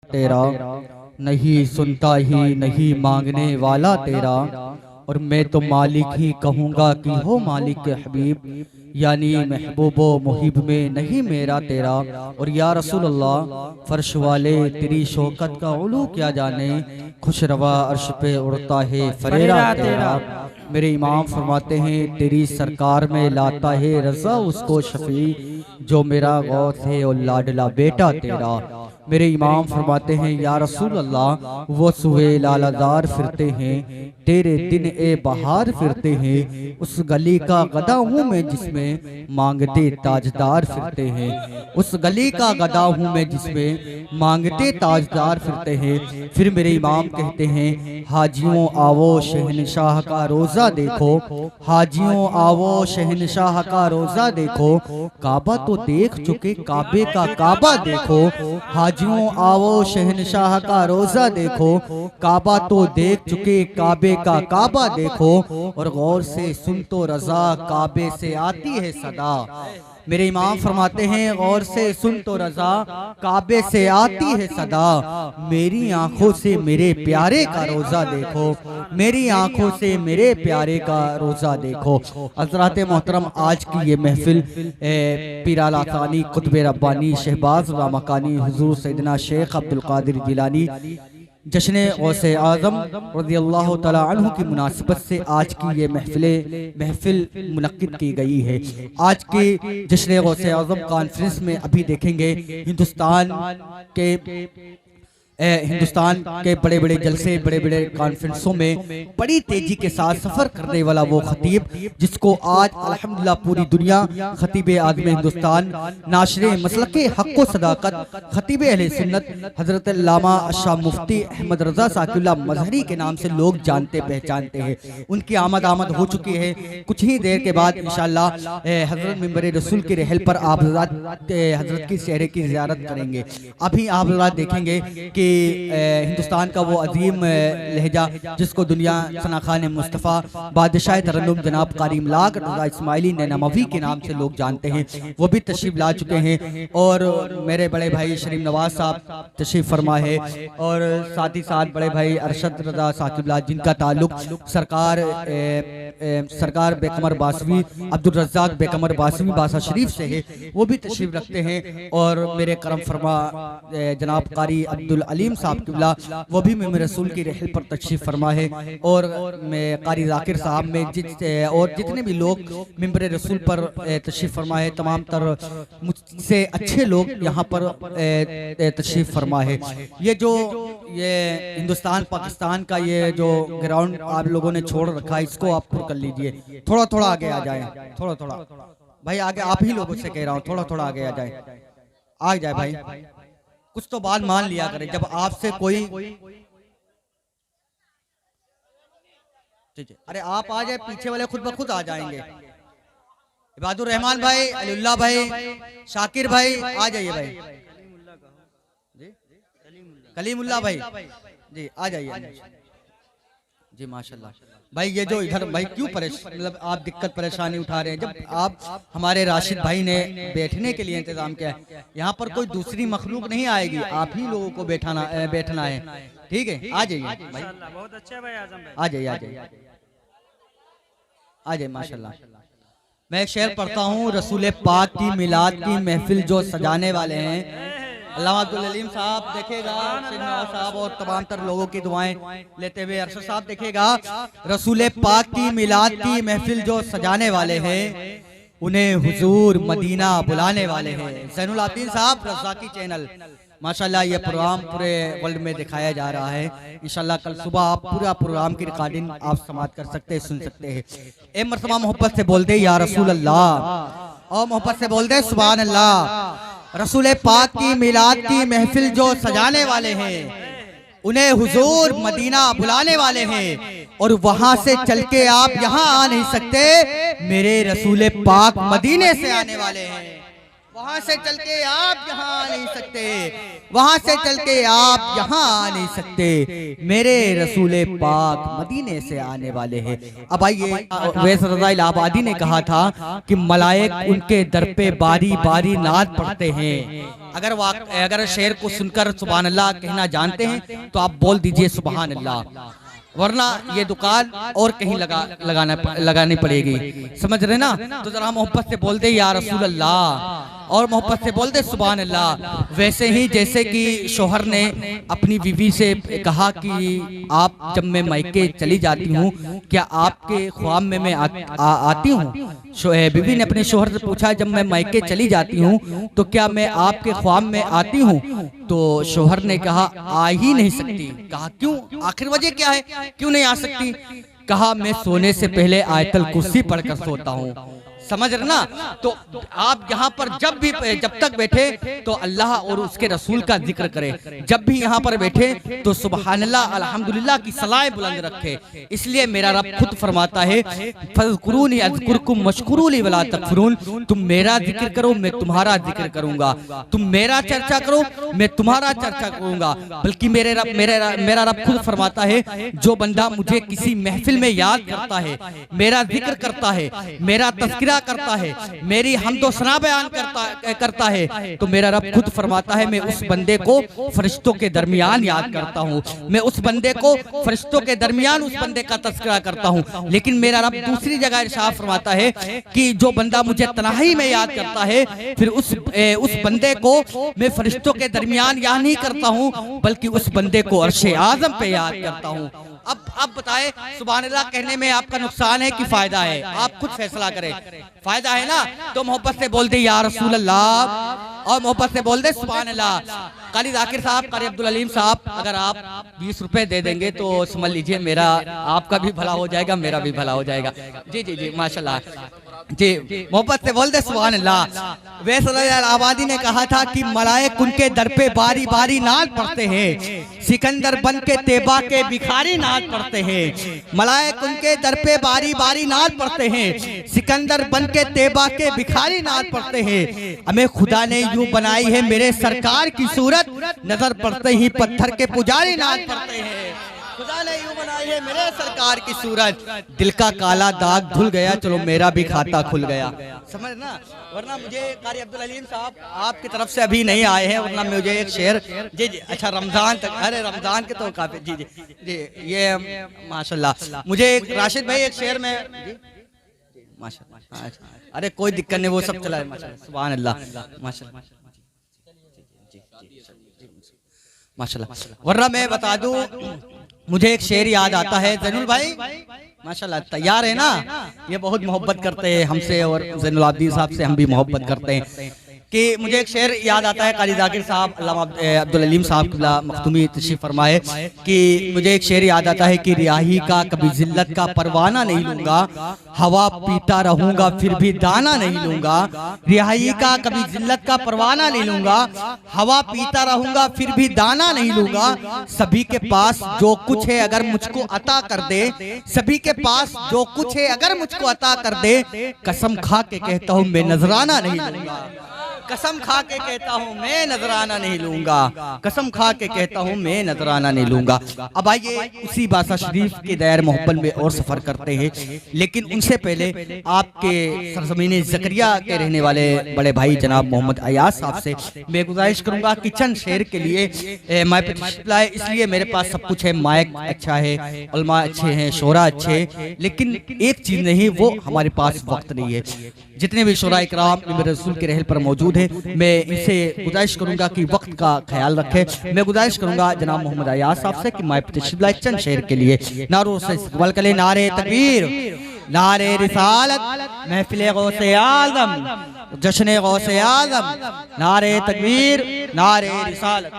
तेरा, नहीं सुनता ही नहीं मांगने वाला तेरा, और मैं तो मालिक ही कहूँगा कि हो मालिक के हबीब, यानी महबूबो मुहिब में नहीं मेरा तेरा। और या रसूल अल्लाह फर्श वाले तेरी शौकत का उलू क्या जाने, खुश रवा अर्श पे उड़ता है फरेरा तेरा। मेरे इमाम फरमाते हैं तेरी सरकार में लाता है रजा उसको शफी, जो मेरा गौस है और लाडला बेटा तेरा। मेरे इमाम फरमाते हैं या रसूल अल्लाह वो सुहे लालादार फिरते हैं, तेरे दिन ए बहार फिरते हैं, उस गली का गदा हूँ मैं जिसमें मांगते ताजदार फिरते हैं, उस गली का गदा हूँ मैं जिसमें मांगते ताजदार फिरते हैं। फिर मेरे इमाम कहते हैं हाजियों आवो शहनशाह का रोजा देखो, हाजियों आवो शहनशाह का रोजा देखो, काबा तो देख चुके काबे का काबा देखो, हाजियों आवो शहनशाह का रोजा देखो, काबा तो देख चुके काबे का काबा देखो, और गौर से सुन तो रजा काबे से आती है सदा। मेरे इमाम फरमाते हैं गौर से सुन तो रजा काबे से आती है सदा, मेरी आंखों से मेरे प्यारे का रोजा देखो, मेरी आंखों से मेरे प्यारे का रोजा देखो। हज़रात मोहतरम आज की ये महफिल पीराला तानी कुतुब रब्बानी शहबाज मकानी हुजूर सैयदना शेख अब्दुल कादिर जिलानी जश्न गौसे आज़म रज़ियल्लाहु तआला अन्हु की मुनासिबत से आज की ये महफिल मुनक्किद की गई है। आज के जश्न गौसे आज़म कॉन्फ्रेंस में अभी देखेंगे हिंदुस्तान के बड़े बड़े जलसे, बड़े बड़े कॉन्फ्रेंसों में बड़ी तेजी के साथ सफर करने वाला वो खतीब जिसको आज अल्हम्दुलिल्लाह पूरी दुनिया खतीब आज़म हिंदुस्तान, नाशरे मसलके हक़ व सदाकत, खतीब अहले सुन्नत हज़रत अल्लामा शाह मुफ्ती अहमद रज़ा साकिबुल्लाह मज़हरी के नाम से लोग जानते पहचानते हैं। उनकी आमद हो चुकी है। कुछ ही देर के बाद इंशाअल्लाह हज़रत मिंबर रसूल की रहल पर आप हज़रत की शहर की ज़ियारत करेंगे। अभी आप देखेंगे कि हिंदुस्तान का वो अजीम लहजा जिसको दुनिया सना खान मुस्तफ़ा बादशाह तरन्नुम जनाब कारी इमलाक रज़ा इस्माइली नैनामवी के नाम से लोग जानते हैं, वो भी तशरीफ़ ला चुके हैं। और मेरे बड़े भाई शरीफ नवाज साहब तशरीफ़ फरमा है, और साथ ही साथ बड़े भाई अरशद रज़ा साकिबुल्लाह जिनका ताल्लुक सरकार बेकमर बासवी अब्दुल रज़्ज़ाक बेकमर बासवी बासा शरीफ से है, वो भी तशरीफ़ रखते हैं। और मेरे करम फरमा जनाब कारी अब्दुल अलीम साहब किबला वो भी मिंबर रसूल की रहल पर तशरीफ़ फरमा है। और मैं कारी ज़ाकिर साहब में और जितने भी लोग मिंबर रसूल पर तशरीफ़ फरमा है, तमाम तर मुझसे अच्छे लोग यहाँ पर तशरीफ़ फरमा है। ये हिंदुस्तान पाकिस्तान का ये जो ग्राउंड आप लोगों ने छोड़ रखा है, इसको आप पुर कर लीजिए। थोड़ा थोड़ा आगे आ जाए, थोड़ा भाई आगे, आप ही लोगों से कह रहा हूँ, थोड़ा आगे आ जाए भाई, कुछ तो बात मान लिया करें। जब आपसे कोई अरे आप आ जाए, पीछे वाले खुद ब खुद आ जाएंगे। इबादुर रहमान भाई, अलीउल्लाह भाई, शाकिर भाई आ जाइए भाई, कलीमुल्लाह भाई जी आ जाइए जी। माशाल्लाह भाई, ये जो इधर भाई क्यों मतलब आप दिक्कत परेशानी उठा रहे हैं, जब आप हमारे राशिद भाई ने बैठने के लिए इंतजाम किया है, यहाँ पर कोई दूसरी मखलूक नहीं आएगी, आप ही लोगों को बैठना है, ठीक है। आ जाइए भाई, बहुत अच्छा भाई आजम भाई, आ जाइए माशाल्लाह। मैं एक शेर पढ़ता हूँ, रसूल पाक की मिलाद की महफिल जो सजाने वाले हैं अल्लामा अब्दुल अलीम साहब देखेगा, साहब और तमाम तर लोगों की दुआएं लेते हुए अरशद साहब देखेगा, रसूल पाक की मिलाद की महफिल जो सजाने वाले हैं उन्हें हुजूर मदीना बुलाने वाले हैं। ज़ैनुल आबिदीन साहब रज़ाकी चैनल, माशाल्लाह ये प्रोग्राम पूरे वर्ल्ड में दिखाया जा रहा है। इंशाल्लाह कल सुबह आप पूरा प्रोग्राम की रिकॉर्डिंग आप समाप्त कर सकते हैं, सुन सकते हैं। ए मर्तबा मोहब्बत से बोल दे या रसूल अल्लाह, और मोहब्बत से बोल दे सुभान अल्लाह। रसूल पाक की मिलाद की महफिल जो सजाने वाले हैं उन्हें हुजूर मदीना बुलाने वाले हैं, और वहां से चल के आप यहाँ आ नहीं सकते, मेरे रसूल पाक मदीने से आने वाले हैं। वहां से चल के आप यहाँ आ नहीं सकते, वहां से चल के आप यहाँ आ नहीं सकते, मेरे रसूल पाक मदीने से आने वाले हैं। अब आइए, वैस रज़ा इलाहाबादी ने कहा था कि मलाइक उनके दर पे बारी बारी नात पढ़ते हैं, अगर शेर को सुनकर सुभान अल्लाह कहना जानते हैं तो आप बोल दीजिए सुभान अल्लाह, वरना ये दुकान और कहीं लगानी पड़ेगी। समझ रहे ना? तो जरा मोहब्बत से बोल दे या रसूल अल्लाह, और मोहब्बत से बोल दे सुभान अल्लाह। वैसे ही जैसे कि शोहर ने अपनी बीवी से कहा कि आप जब मैं मायके चली जाती हूँ क्या आपके ख्वाब में मैं आती हूँ? बीवी ने अपने शोहर से पूछा जब मैं मायके चली जाती हूँ तो क्या मैं आपके ख्वाब में आती हूँ? तो शोहर ने कहा आ ही नहीं सकती। कहा क्यों? आखिर वजह क्या है, क्यों नहीं आ सकती? कहा मैं सोने से पहले आयतल कुर्सी पढ़कर सोता हूँ। समझ रहे ना? तो आप यहाँ पर जब तक बैठे तो अल्लाह और उसके रसूल का जिक्र करें। जब भी यहाँ पर बैठे तो सुभान अल्लाह अल्हम्दुलिल्लाह की सलाएं बुलंद रखे। इसलिए मेरा रब खुद फरमाता है फज़कुरूनी अज़कुरकुम वश्कुरूली वला तकफुरून, तुम मेरा जिक्र करो मैं तुम्हारा जिक्र करूंगा, तुम मेरा चर्चा करो मैं तुम्हारा चर्चा करूंगा। बल्कि मेरा रब खुद फरमाता है जो बंदा मुझे किसी महफिल में याद करता है, मेरा जिक्र करता है, मेरा तज़किरा करता है, मेरी हमदो सना बयान करता है तो मेरा रब खुद फरमाता है मैं उस बंदे को फरिश्तों के दरमियान याद करता हूँ, मैं उस बंदे को फरिश्तों के दरमियान उस बंदे का तज़किरा करता हूँ। लेकिन मेरा रब दूसरी जगह इरशाद फरमाता है कि जो बंदा मुझे तन्हाई में याद करता है फिर उस बंदे को मैं फरिश्तों के दरमियान याद नहीं करता हूँ बल्कि उस बंदे को अर्शे आज़म पे याद करता हूँ। अब बताए सुभान अल्लाह कहने में आपका नुकसान है कि फायदा है? आप खुद फैसला करें। फायदा है ना? तो मोहब्बत से बोल दे या रसूल अल्लाह और मोहब्बत से बोल दे सुभान अल्लाह। कारी जाकिर साहब, कारी अब्दुल अलीम साहब, अगर आप 20 रुपए दे देंगे तो समझ लीजिए मेरा आपका भी भला हो जाएगा, मेरा भी भला हो जाएगा। जी जी जी माशाल्लाह जी, मोहब्बत से बोल दे सुभान अल्लाह। वैसे आबादी ने कहा था कि मलाइक उनके दर पे बारी बारी नाज पढ़ते हैं, सिकंदर बन के तेबा के भिखारी नाज पढ़ते हैं। मलाइक उनके दर पे बारी बारी नाज पढ़ते हैं, सिकंदर बन के तेबा के भिखारी नाज पढ़ते हैं। हमें खुदा ने यूं बनाई है मेरे सरकार की सूरत, नजर पड़ते ही पत्थर के पुजारी नाज पढ़ते हैं। खुदा ने यूं बनाई है मेरे सरकार की सूरत, दिल का काला दाग धुल गया, चलो मेरा भी खाता खुल गया। समझ ना? वरना मुझे कारी अब्दुल अलीम साहब आपकी तरफ से अभी नहीं आए हैं, वरना मुझे एक शेर जी जी अच्छा रमजान तक, अरे रमजान के तो काफी जी जी जी ये माशाल्लाह मुझे राशिद भाई एक शेर में माशाल्लाह, अरे कोई दिक्कत नहीं वो सब चला है माशाल्लाह सुभान अल्लाह माशाल्लाह माशाल्लाह। वरना मैं बता दूं मुझे एक शेर याद आता है। जैनुल भाई माशाल्लाह तैयार है ना? ये बहुत मोहब्बत करते हैं हमसे और जैनुल आबिदीन साहब से हम भी मोहब्बत करते हैं कि मुझे एक शेर याद आता है। कारी जाकिर साहब अल्लामा अब्दुल अलीम साहब मखदूमी तशरीफ फरमाए कि मुझे एक शेर याद आता है कि रियाही का कभी जिल्लत का परवाना नहीं लूंगा, हवा पीता रहूंगा फिर भी दाना नहीं लूंगा। रियाही का कभी जिल्लत का परवाना नहीं लूंगा, हवा पीता रहूंगा फिर भी दाना नहीं लूंगा। सभी के पास जो कुछ है अगर मुझको अता कर दे, सभी के पास जो कुछ है अगर मुझको अता कर दे, कसम खा के कहता हूँ मैं नजराना नहीं लूंगा। कसम खा के कहता हूँ मैं नजराना नहीं लूंगा, कसम खा के कहता हूँ मैं नजराना नहीं लूंगा। अब आइए उसी बासा शरीफ के दायर मोहब्बत में और सफर करते हैं, लेकिन उनसे पहले आपके सरजमीन ज़करिया के रहने वाले बड़े भाई जनाब मोहम्मद अयाज साहब से मैं गुजारिश करूंगा कि चंद शेर के लिए माइक पे, इसलिए मेरे पास सब कुछ है, माइक अच्छा है, उलमा अच्छे हैं, शोरा अच्छे हैं, लेकिन एक चीज नहीं, वो हमारे पास वक्त नहीं है। जितने भी शोरा इकराम मेरे रसूल के रहल पर मौजूद है, मैं इनसे गुजारिश करूंगा कि वक्त का ख्याल रखें। मैं गुजारिश करूंगा जनाब मोहम्मद अयाज साहब से कि माइक पे तशरीफ लाए, चंद शेर के लिए नारों से इस्तकबाल करें। नारे तकबीर, नारे रिसालत, महफिल गौसे आज़म, जश्न गौसे आज़म, नारे तकबीर, नारे रिसालत।